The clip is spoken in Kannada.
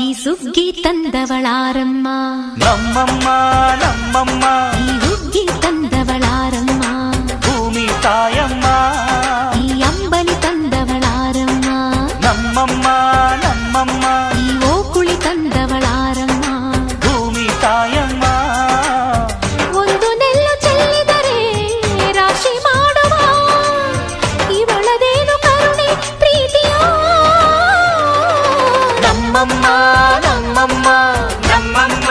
ಈ ಸುಗ್ಗಿ ತಂದವಳಾರಮ್ಮ ನಮ್ಮಮ್ಮ ನಮ್ಮಮ್ಮ, ಈ ಹುಗ್ಗಿ ತಂದವಳಾರಮ್ಮ ಭೂಮಿ ತಾಯಮ್ಮ, ಈ ಅಂಬಲಿ ತಂದವಳಾರಮ್ಮ ನಮ್ಮಮ್ಮ ನಮ್ಮಮ್ಮ, ಈ ಓಕುಳಿ ತಂದವಳಾರಮ್ಮ ಭೂಮಿ ತಾಯಮ್ಮ. ಒಂದು ನೆಲ್ಲು ಚೆಲ್ಲಿದರೆ ರಾಶಿ ಮಾಡುವ ಇವಳದೇನು ಕರುಣೆ ಪ್ರೀತಿಯೋ ನಮ್ಮಮ್ಮ ನಮ್ಮಮ್ಮ ನಮ್ಮಮ್ಮ